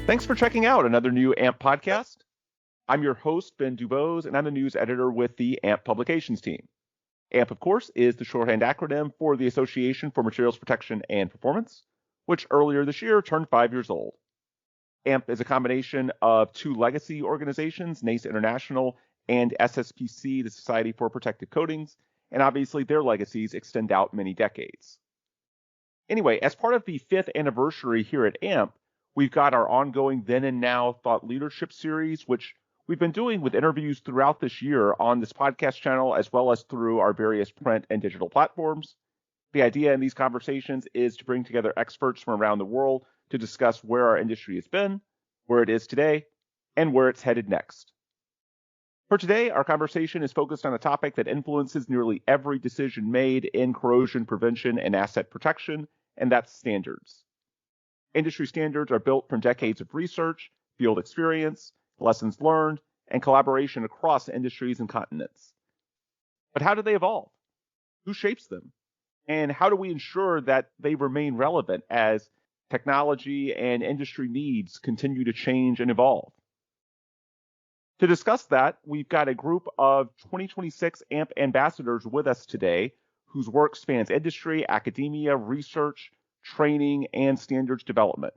Thanks for checking out another new AMP podcast. I'm your host, Ben Dubose, and I'm the news editor with the AMP publications team. AMP, of course, is the shorthand acronym for the Association for Materials Protection and Performance, which earlier this year turned 5 years old. AMP is a combination of two legacy organizations, NACE International and SSPC, the Society for Protective Coatings, and obviously their legacies extend out many decades. Anyway, as part of the 5th anniversary here at AMP, we've got our ongoing Then and Now Thought Leadership series, which we've been doing with interviews throughout this year on this podcast channel, as well as through our various print and digital platforms. The idea in these conversations is to bring together experts from around the world to discuss where our industry has been, where it is today, and where it's headed next. For today, our conversation is focused on a topic that influences nearly every decision made in corrosion prevention and asset protection, and that's standards. Industry standards are built from decades of research, field experience, lessons learned, and collaboration across industries and continents. But how do they evolve? Who shapes them? And how do we ensure that they remain relevant as technology and industry needs continue to change and evolve? To discuss that, we've got a group of 2026 AMP ambassadors with us today whose work spans industry, academia, research, training, and standards development.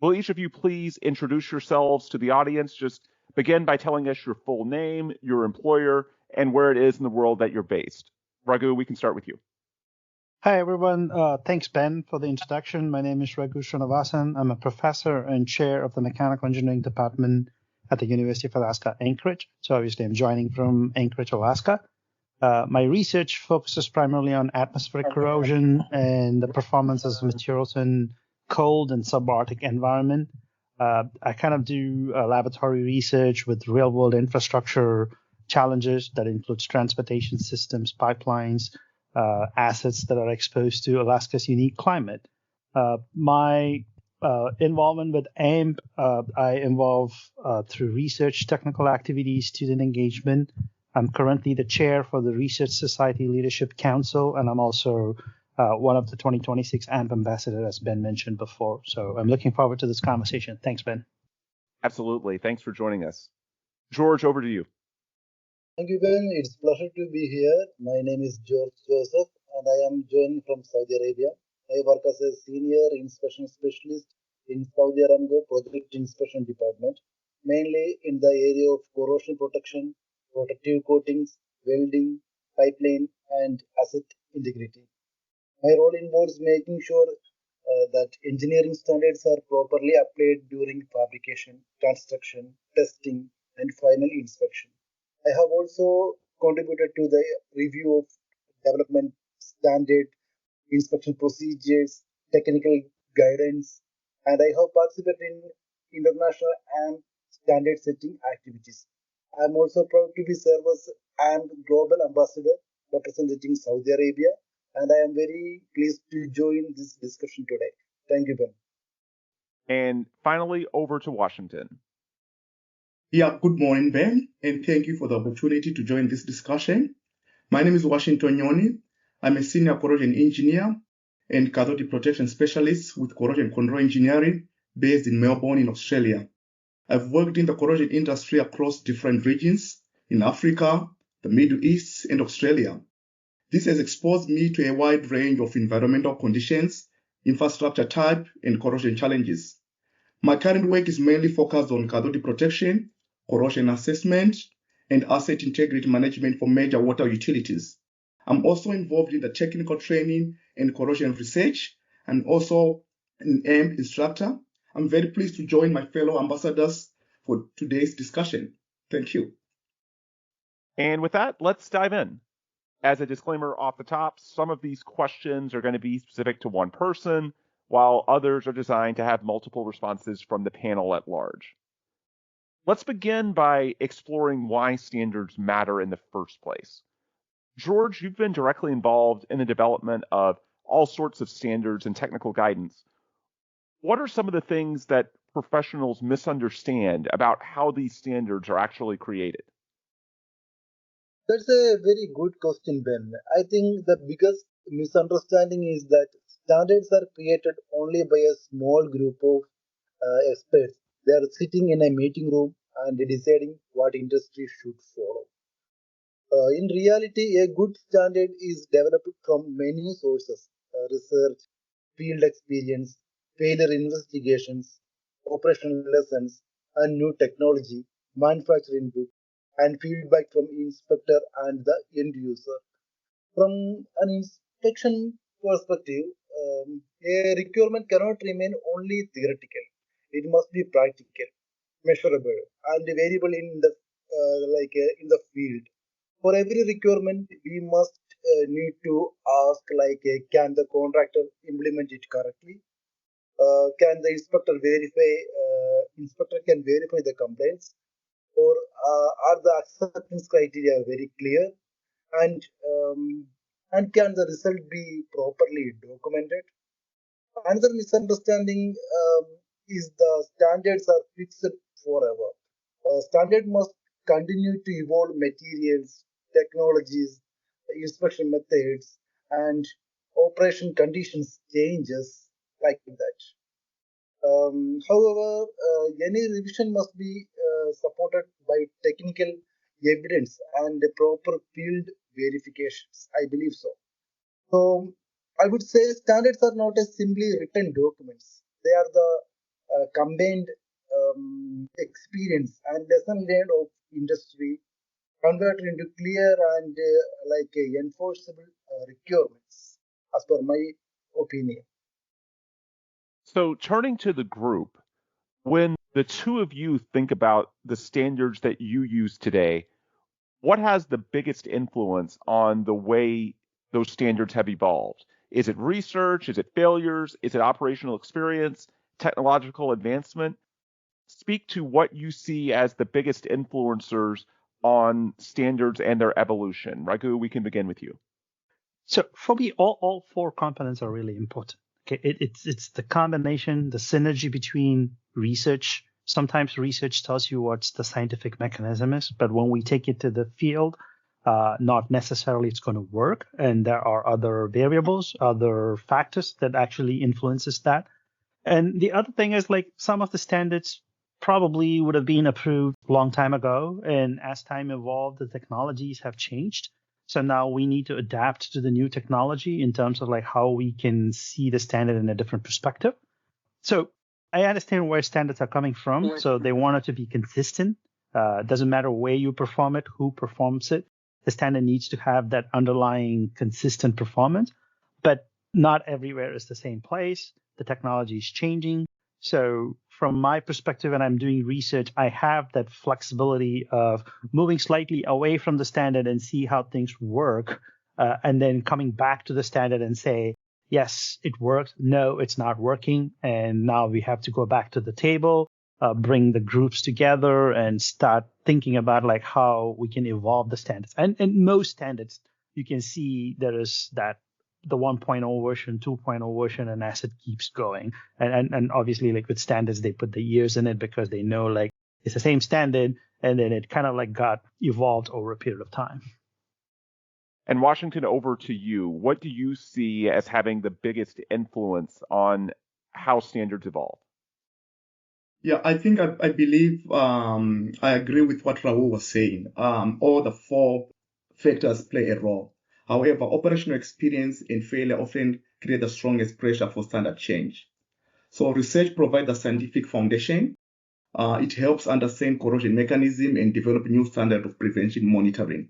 Will each of you please introduce yourselves to the audience? Just begin by telling us your full name, your employer, and where it is in the world that you're based. Raghu, we can start with you. Hi, everyone. Thanks, Ben, for the introduction. My name is Raghu Srinivasan. I'm a professor and chair of the Mechanical Engineering Department at the University of Alaska, Anchorage. So obviously, I'm joining from Anchorage, Alaska. My research focuses primarily on atmospheric corrosion and the performance of materials in cold and subarctic environment. I kind of do laboratory research with real-world infrastructure challenges that includes transportation systems, pipelines, assets that are exposed to Alaska's unique climate. My involvement with AMP, I involve through research, technical activities, student engagement. I'm currently the chair for the Research Society Leadership Council, and I'm also one of the 2026 AMP ambassadors, as Ben mentioned before. So I'm looking forward to this conversation. Thanks, Ben. Absolutely. Thanks for joining us. George, over to you. Thank you, Ben. It's a pleasure to be here. My name is George Joseph, and I am joining from Saudi Arabia. I work as a senior inspection specialist in Saudi Aramco Project Inspection Department, mainly in the area of corrosion protection, protective coatings, welding, pipeline, and asset integrity. My role involves making sure that engineering standards are properly applied during fabrication, construction, testing, and final inspection. I have also contributed to the review of development standard, inspection procedures, technical guidance, and I have participated in international AMP standard setting activities. I am also proud to be served as AMP Global Ambassador representing Saudi Arabia, and I am very pleased to join this discussion today. Thank you, Ben. And finally, over to Washington. Yeah, good morning, Ben, and thank you for the opportunity to join this discussion. My name is Washington Nyoni. I'm a senior corrosion engineer and cathodic protection specialist with Corrosion Control Engineering based in Melbourne, in Australia. I've worked in the corrosion industry across different regions in Africa, the Middle East, and Australia. This has exposed me to a wide range of environmental conditions, infrastructure type, and corrosion challenges. My current work is mainly focused on cathodic protection, corrosion assessment, and asset integrity management for major water utilities. I'm also involved in the technical training and corrosion research, and also an AMP instructor. I'm very pleased to join my fellow ambassadors for today's discussion. Thank you. And with that, let's dive in. As a disclaimer off the top, some of these questions are going to be specific to one person, while others are designed to have multiple responses from the panel at large. Let's begin by exploring why standards matter in the first place. George, you've been directly involved in the development of all sorts of standards and technical guidance. What are some of the things that professionals misunderstand about how these standards are actually created? That's a very good question, Ben. I think the biggest misunderstanding is that standards are created only by a small group of experts. They are sitting in a meeting room and deciding what industry should follow. In reality, a good standard is developed from many sources: research, field experience, failure investigations, operational lessons, and new technology, manufacturing input, and feedback from inspector and the end user. From an inspection perspective, a requirement cannot remain only theoretical. It must be practical, measurable, and variable in the field. For every requirement, we must need to ask can the contractor implement it correctly? Can the inspector can verify the complaints, or are the acceptance criteria very clear? And can the result be properly documented? Another misunderstanding is the standards are fixed forever. Standard must continue to evolve materials, technologies, inspection methods, and operation conditions changes like that. However, any revision must be supported by technical evidence and proper field verifications. I believe so. So I would say standards are not as simply written documents. They are the combined experience and lesson learned of industry converted into clear and enforceable requirements, as per my opinion. So turning to the group, when the two of you think about the standards that you use today, what has the biggest influence on the way those standards have evolved? Is it research? Is it failures? Is it operational experience? Technological advancement? Speak to what you see as the biggest influencers on standards and their evolution. Raghu, we can begin with you. So for me, all four components are really important. Okay, it's the combination, the synergy between research. Sometimes research tells you what's the scientific mechanism is, but when we take it to the field, not necessarily it's going to work, and there are other variables, other factors that actually influences that. And the other thing is like some of the standards probably would have been approved a long time ago, and as time evolved, the technologies have changed. So now we need to adapt to the new technology in terms of like how we can see the standard in a different perspective. So I understand where standards are coming from. So they want it to be consistent. It doesn't matter where you perform it, who performs it. The standard needs to have that underlying consistent performance, but not everywhere is the same place. The technology is changing. So from my perspective, when I'm doing research, I have that flexibility of moving slightly away from the standard and see how things work, and then coming back to the standard and say, yes, it worked. No, it's not working. And now we have to go back to the table, bring the groups together and start thinking about like how we can evolve the standards. And most standards, you can see there is that the 1.0 version, 2.0 version, and as it keeps going. And obviously, like with standards, they put the years in it because they know like it's the same standard, and then it kind of like got evolved over a period of time. And Washington, over to you. What do you see as having the biggest influence on how standards evolve? Yeah, I think I believe I agree with what Rahul was saying. All the four factors play a role. However, operational experience and failure often create the strongest pressure for standard change. So research provides a scientific foundation. It helps understand corrosion mechanism and develop new standard of prevention monitoring.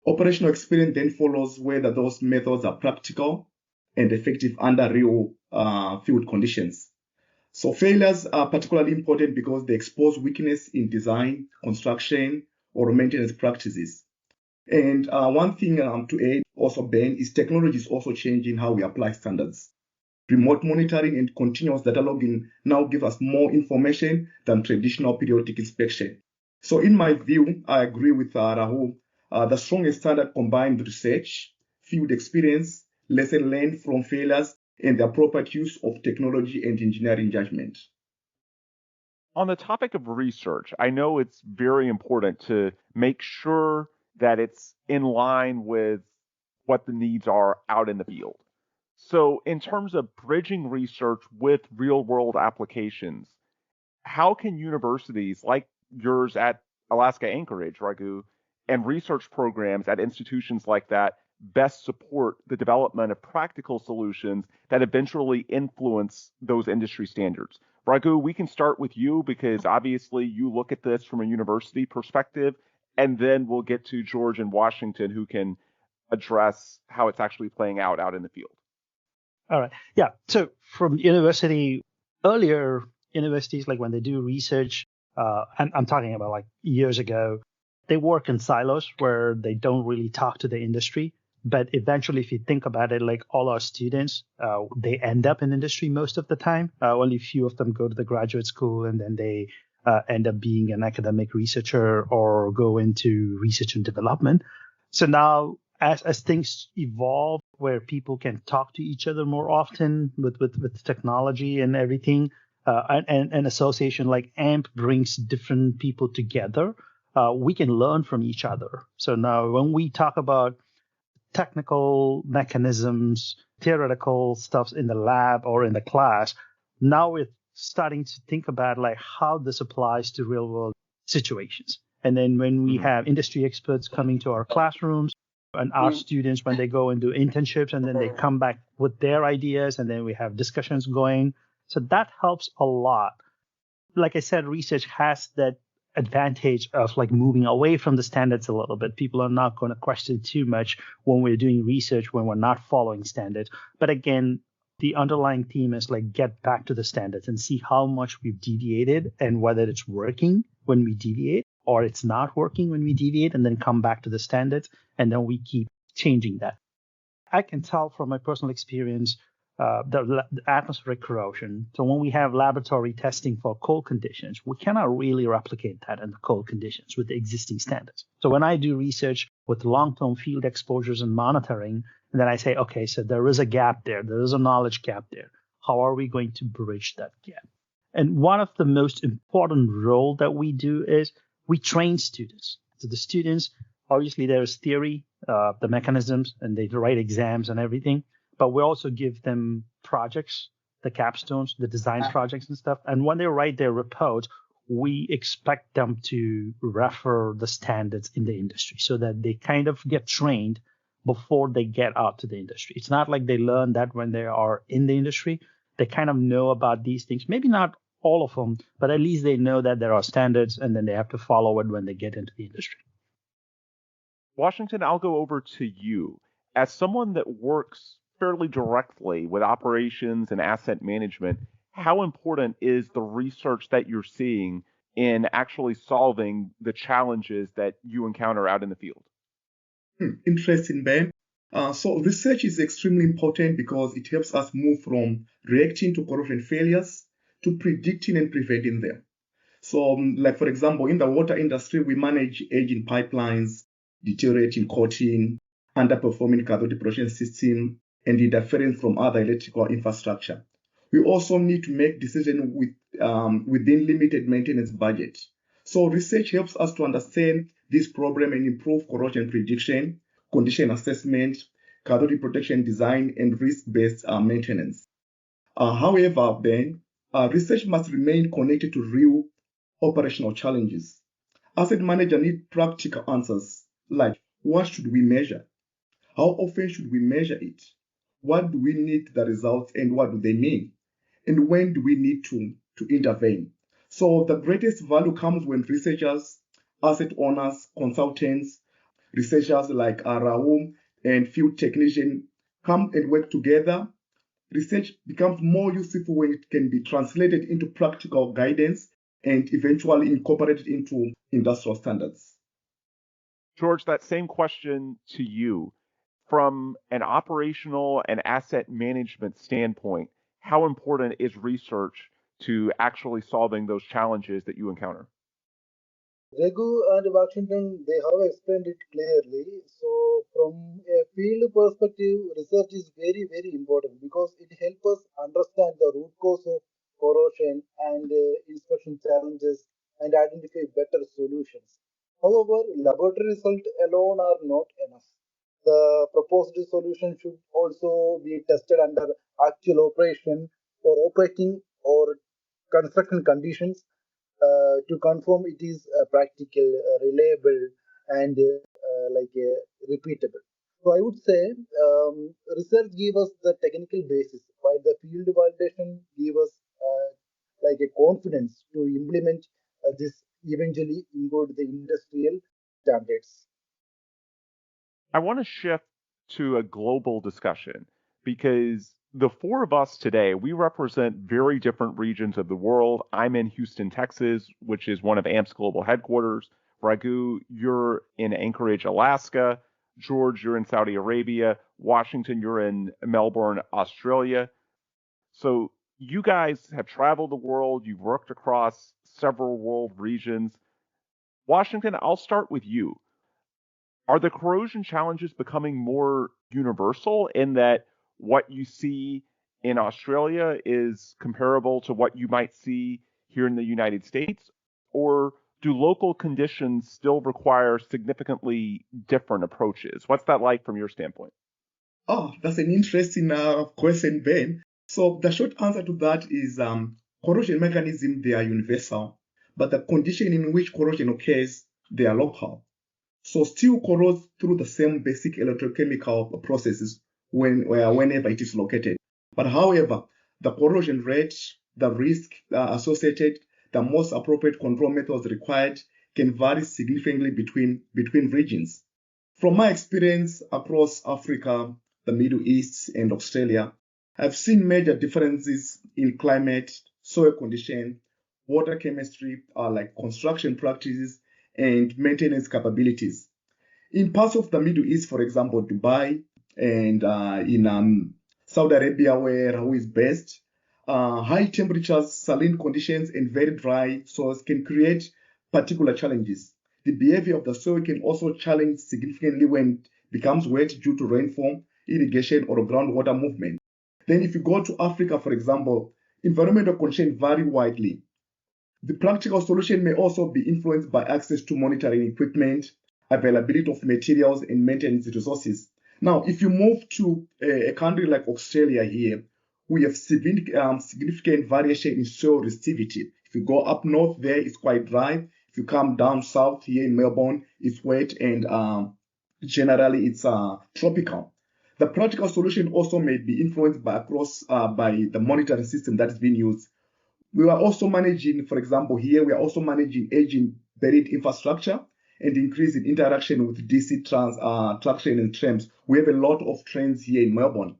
Operational experience then follows whether those methods are practical and effective under real field conditions. So failures are particularly important because they expose weakness in design, construction, or maintenance practices. And one thing to add also, Ben, is technology is also changing how we apply standards. Remote monitoring and continuous data logging now give us more information than traditional periodic inspection. So in my view, I agree with Rahul. The strongest standard combined research, field experience, lesson learned from failures, and the appropriate use of technology and engineering judgment. On the topic of research, I know it's very important to make sure that it's in line with what the needs are out in the field. So, in terms of bridging research with real world applications, how can universities like yours at Alaska Anchorage, Raghu, and research programs at institutions like that best support the development of practical solutions that eventually influence those industry standards? Raghu, we can start with you because obviously you look at this from a university perspective, and then we'll get to George and Washington who can address how it's actually playing out in the field. All right. Yeah. So from university, earlier universities, like when they do research, and I'm talking about like years ago, they work in silos where they don't really talk to the industry. But eventually, if you think about it, like all our students, they end up in industry most of the time. Only a few of them go to the graduate school and then they end up being an academic researcher or go into research and development. So now, as things evolve, where people can talk to each other more often with technology and everything, and an association like AMP brings different people together, we can learn from each other. So now, when we talk about technical mechanisms, theoretical stuff in the lab or in the class, now we're starting to think about like how this applies to real world situations. And then when we have industry experts coming to our classrooms and our students, when they go and do internships and then they come back with their ideas and then we have discussions going. So that helps a lot. Like I said, research has that advantage of like moving away from the standards a little bit. People are not going to question too much when we're doing research, when we're not following standards. But again, the underlying theme is like get back to the standards and see how much we've deviated and whether it's working when we deviate or it's not working when we deviate, and then come back to the standards. And then we keep changing that. I can tell from my personal experience, the atmospheric corrosion. So when we have laboratory testing for cold conditions, we cannot really replicate that in the cold conditions with the existing standards. So when I do research with long-term field exposures and monitoring, and then I say, okay, so there is a gap there. There is a knowledge gap there. How are we going to bridge that gap? And one of the most important role that we do is we train students. So the students, obviously there is theory, the mechanisms, and they write exams and everything. But we also give them projects, the capstones, the design projects and stuff. And when they write their reports, we expect them to refer the standards in the industry so that they kind of get trained before they get out to the industry. It's not like they learn that when they are in the industry. They kind of know about these things. Maybe not all of them, but at least they know that there are standards and then they have to follow it when they get into the industry. Washington, I'll go over to you. As someone that works fairly directly with operations and asset management, how important is the research that you're seeing in actually solving the challenges that you encounter out in the field? Interesting, Ben. So research is extremely important because it helps us move from reacting to corrosion failures to predicting and preventing them. So, like for example, in the water industry, we manage aging pipelines, deteriorating coating, underperforming cathodic protection system, and interference from other electrical infrastructure. We also need to make decisions within limited maintenance budget. So research helps us to understand this problem and improve corrosion prediction, condition assessment, cathodic protection design, and risk-based maintenance. However, Ben, research must remain connected to real operational challenges. Asset managers need practical answers like what should we measure? How often should we measure it? What do we need the results and what do they mean? And when do we need to intervene? So the greatest value comes when researchers, asset owners, consultants, researchers like Raum and field technicians come and work together. Research becomes more useful when it can be translated into practical guidance and eventually incorporated into industrial standards. George, that same question to you. From an operational and asset management standpoint, how important is research to actually solving those challenges that you encounter? Raghu and Washington, they have explained it clearly. So, from a field perspective, research is very, very important because it helps us understand the root cause of corrosion and inspection challenges and identify better solutions. However, laboratory results alone are not enough. The proposed solution should also be tested under actual operation or operating or construction conditions, to confirm it is practical, reliable, and repeatable. So I would say research give us the technical basis, while the field validation give us a confidence to implement this eventually into the industrial standards. I want to shift to a global discussion because the four of us today, we represent very different regions of the world. I'm in Houston, Texas, which is one of AMP's global headquarters. Raghu, you're in Anchorage, Alaska. George, you're in Saudi Arabia. Washington, you're in Melbourne, Australia. So you guys have traveled the world. You've worked across several world regions. Washington, I'll start with you. Are the corrosion challenges becoming more universal in that what you see in Australia is comparable to what you might see here in the United States? Or do local conditions still require significantly different approaches? What's that like from your standpoint? Oh, that's an interesting question, Ben. So the short answer to that is corrosion mechanisms, they are universal, but the condition in which corrosion occurs, they are local. So steel corrodes through the same basic electrochemical processes whenever it is located. But however, the corrosion rate, the risk associated, the most appropriate control methods required can vary significantly between regions. From my experience across Africa, the Middle East, and Australia, I've seen major differences in climate, soil condition, water chemistry, like construction practices, and maintenance capabilities. In parts of the Middle East, for example, Dubai, and in Saudi Arabia, where Rahu is based, high temperatures, saline conditions, and very dry soils can create particular challenges. The behavior of the soil can also challenge significantly when it becomes wet due to rainfall, irrigation, or groundwater movement. Then if you go to Africa, for example, environmental conditions vary widely. The practical solution may also be influenced by access to monitoring equipment, availability of materials, and maintenance resources. Now, if you move to a country like Australia here, we have significant variation in soil resistivity. If you go up north there, it's quite dry. If you come down south here in Melbourne, it's wet and generally it's tropical. The practical solution also may be influenced by the monitoring system that is being used. We are also managing, for example, here we are also managing aging buried infrastructure and increasing interaction with DC traction and trams. We have a lot of trains here in Melbourne,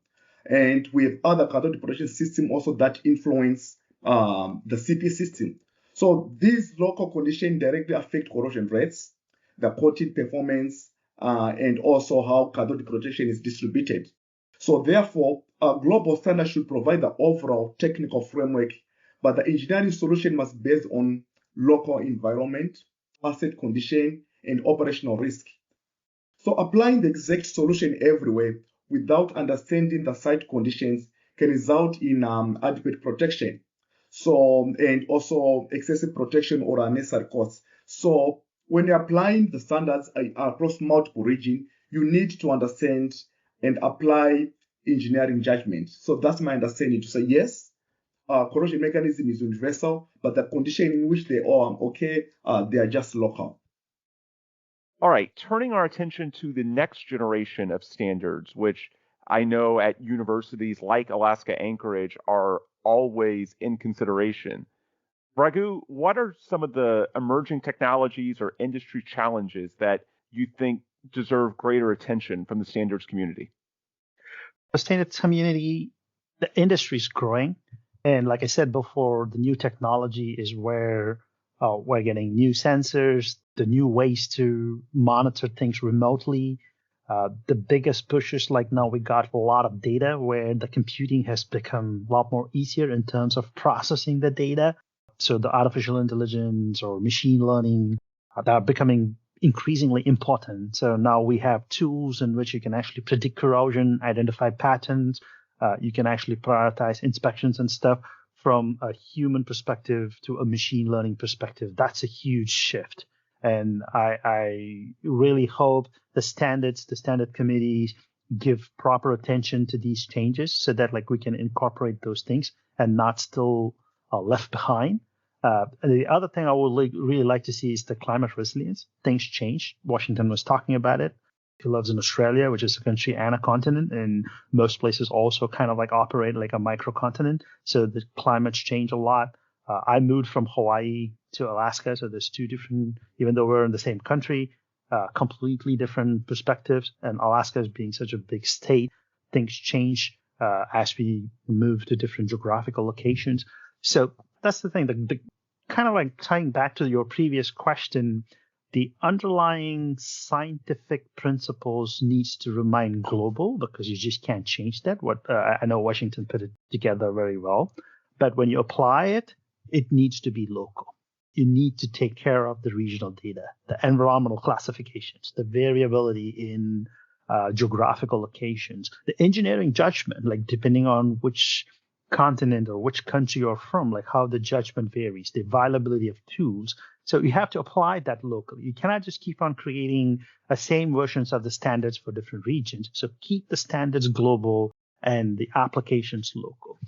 and we have other cathodic protection systems also that influence the CP system. So these local conditions directly affect corrosion rates, the coating performance, and also how cathodic protection is distributed. So therefore, a global standard should provide the overall technical framework, but the engineering solution must be based on local environment, asset condition, and operational risk. So applying the exact solution everywhere without understanding the site conditions can result in adequate protection. So, and also excessive protection or unnecessary costs. So when you're applying the standards across multiple regions, you need to understand and apply engineering judgment. So that's my understanding to say, yes, corrosion mechanism is universal, but the condition in which they are they are just local. All right, turning our attention to the next generation of standards, which I know at universities like Alaska Anchorage are always in consideration. Raghu, what are some of the emerging technologies or industry challenges that you think deserve greater attention from the standards community? The standards community, the industry is growing. And like I said before, the new technology is where we're getting new sensors, the new ways to monitor things remotely. The biggest pushes, like now we got a lot of data where the computing has become a lot more easier in terms of processing the data. So the artificial intelligence or machine learning that are becoming increasingly important. So now we have tools in which you can actually predict corrosion, identify patterns. You can actually prioritize inspections and stuff from a human perspective to a machine learning perspective. That's a huge shift. And I really hope the standard committees give proper attention to these changes so that like we can incorporate those things and not still left behind. And the other thing I would really like to see is the climate resilience. Things change. Washington was talking about it. He lives in Australia, which is a country and a continent, and most places also kind of like operate like a microcontinent. So the climates change a lot. I moved from Hawaii to Alaska, so there's two different, even though we're in the same country, completely different perspectives. And Alaska is being such a big state, things change as we move to different geographical locations. So that's the thing. The kind of like tying back to your previous question, the underlying scientific principles needs to remain global because you just can't change that. I know Washington put it together very well, but when you apply it, it needs to be local. You need to take care of the regional data, the environmental classifications, the variability in geographical locations, the engineering judgment, like depending on which continent or which country you're from, like how the judgment varies, the availability of tools. So you have to apply that locally. You cannot just keep on creating the same versions of the standards for different regions. So keep the standards global and the applications local.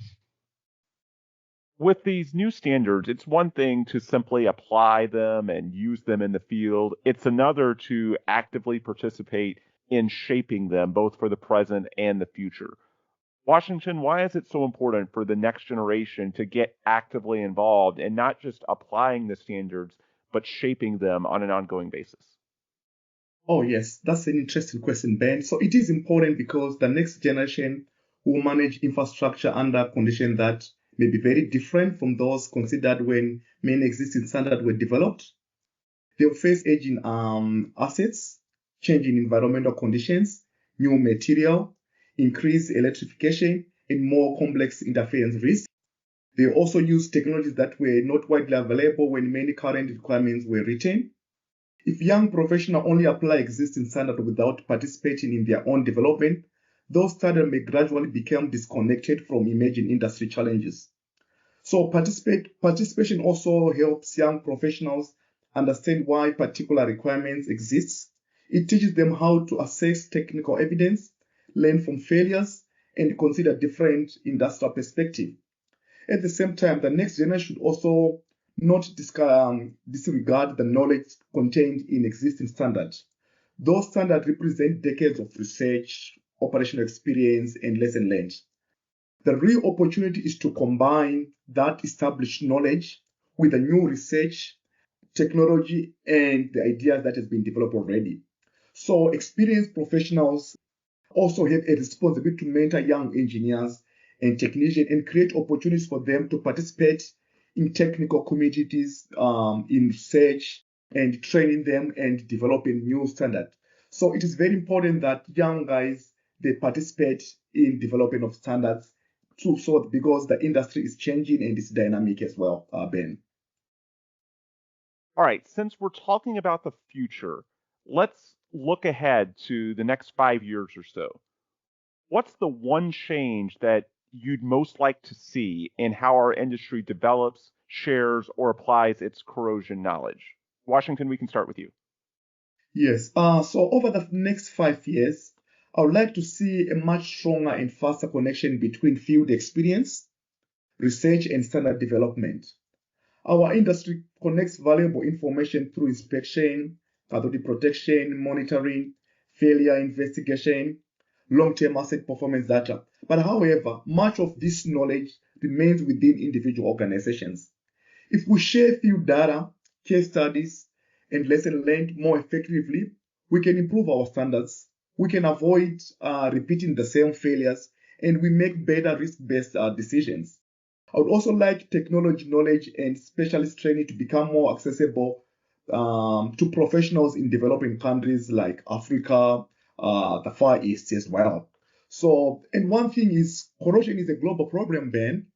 With these new standards, it's one thing to simply apply them and use them in the field. It's another to actively participate in shaping them, both for the present and the future. Washington, why is it so important for the next generation to get actively involved and not just applying the standards, but shaping them on an ongoing basis? Oh, yes, that's an interesting question, Ben. So it is important because the next generation will manage infrastructure under conditions that may be very different from those considered when many existing standards were developed. They'll face aging assets, changing environmental conditions, new material, increased electrification, and more complex interference risks. They also use technologies that were not widely available when many current requirements were written. If young professionals only apply existing standards without participating in their own development, those standards may gradually become disconnected from emerging industry challenges. So participation also helps young professionals understand why particular requirements exist. It teaches them how to assess technical evidence, learn from failures, and consider different industrial perspectives. At the same time, the next generation should also not disregard the knowledge contained in existing standards. Those standards represent decades of research, operational experience, and lesson learned. The real opportunity is to combine that established knowledge with the new research, technology, and the ideas that has been developed already. So experienced professionals also have a responsibility to mentor young engineers and technicians and create opportunities for them to participate in technical communities, in research, and training them and developing new standards. So it is very important that young guys, they participate in developing of standards because the industry is changing and it's dynamic as well, Ben. All right, since we're talking about the future, let's look ahead to the next 5 years or so. What's the one change that you'd most like to see in how our industry develops, shares, or applies its corrosion knowledge? Washington, we can start with you. Yes, so over the next 5 years, I would like to see a much stronger and faster connection between field experience, research, and standard development. Our industry connects valuable information through inspection, cathodic protection, monitoring, failure investigation, long-term asset performance data. But however, much of this knowledge remains within individual organizations. If we share field data, case studies, and lessons learned more effectively, we can improve our standards. We can avoid repeating the same failures, and we make better risk-based decisions. I would also like technology knowledge and specialist training to become more accessible to professionals in developing countries like Africa, the Far East as well. So, and one thing is, corrosion is a global problem, Ben,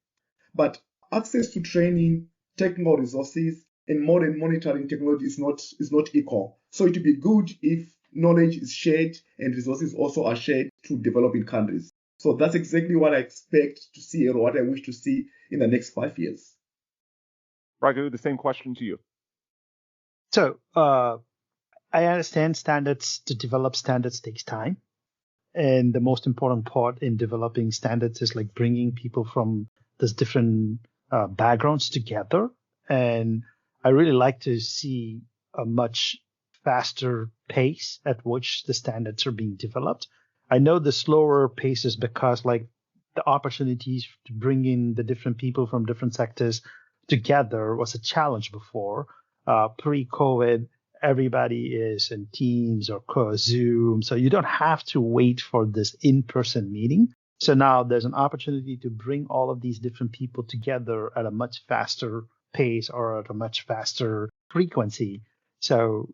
but access to training, technical resources, and modern monitoring technology is not equal. So it would be good if knowledge is shared and resources also are shared to developing countries. So that's exactly what I expect to see or what I wish to see in the next 5 years. Raghu, the same question to you. So I understand to develop standards takes time. And the most important part in developing standards is like bringing people from these different backgrounds together And I really like to see a much faster pace at which the standards are being developed. I know the slower pace is because like the opportunities to bring in the different people from different sectors together was a challenge before. Pre-COVID, everybody is in Teams or Zoom, so you don't have to wait for this in-person meeting. So now there's an opportunity to bring all of these different people together at a much faster pace or at a much faster frequency. So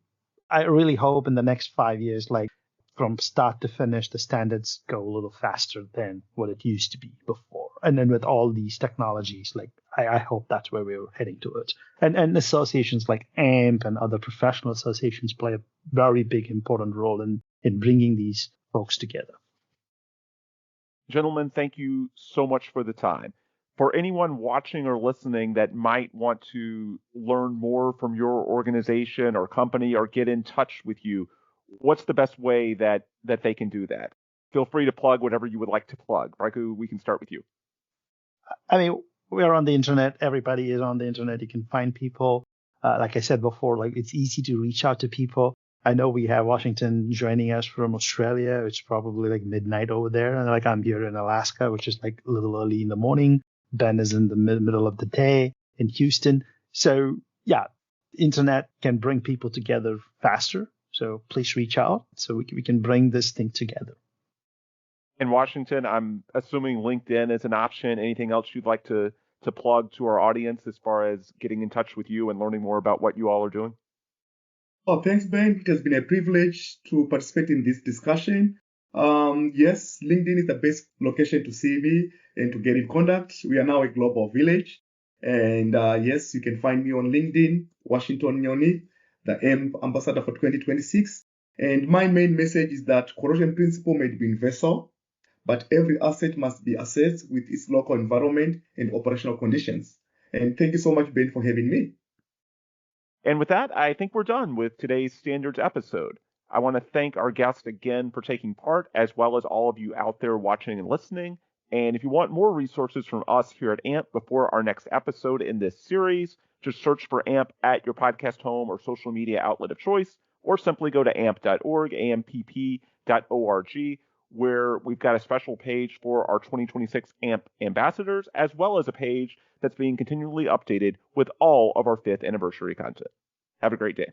I really hope in the next 5 years, like from start to finish, the standards go a little faster than what it used to be before. And then with all these technologies, like I hope that's where we're heading to it. And associations like AMP and other professional associations play a very big, important role in bringing these folks together. Gentlemen, thank you so much for the time. For anyone watching or listening that might want to learn more from your organization or company or get in touch with you, what's the best way that they can do that? Feel free to plug whatever you would like to plug. Raiku, we can start with you. I mean, we're on the internet. Everybody is on the internet. You can find people. Like I said before, like it's easy to reach out to people. I know we have Washington joining us from Australia. It's probably like midnight over there. And like I'm here in Alaska, which is like a little early in the morning. Ben is in the middle of the day in Houston. So yeah, internet can bring people together faster. So please reach out so we can bring this thing together. In Washington, I'm assuming LinkedIn is an option. Anything else you'd like to plug to our audience as far as getting in touch with you and learning more about what you all are doing? Oh, thanks, Ben. It has been a privilege to participate in this discussion. Yes, LinkedIn is the best location to see me and to get in contact. We are now a global village. And yes, you can find me on LinkedIn, Washington Nyoni, the AMP ambassador for 2026. And my main message is that corrosion principle may be universal, but every asset must be assessed with its local environment and operational conditions. And thank you so much, Ben, for having me. And with that, I think we're done with today's standards episode. I want to thank our guest again for taking part, as well as all of you out there watching and listening. And if you want more resources from us here at AMP before our next episode in this series, just search for AMP at your podcast home or social media outlet of choice, or simply go to amp.org, ampp.org, where we've got a special page for our 2026 AMP ambassadors, as well as a page that's being continually updated with all of our 5th anniversary content. Have a great day.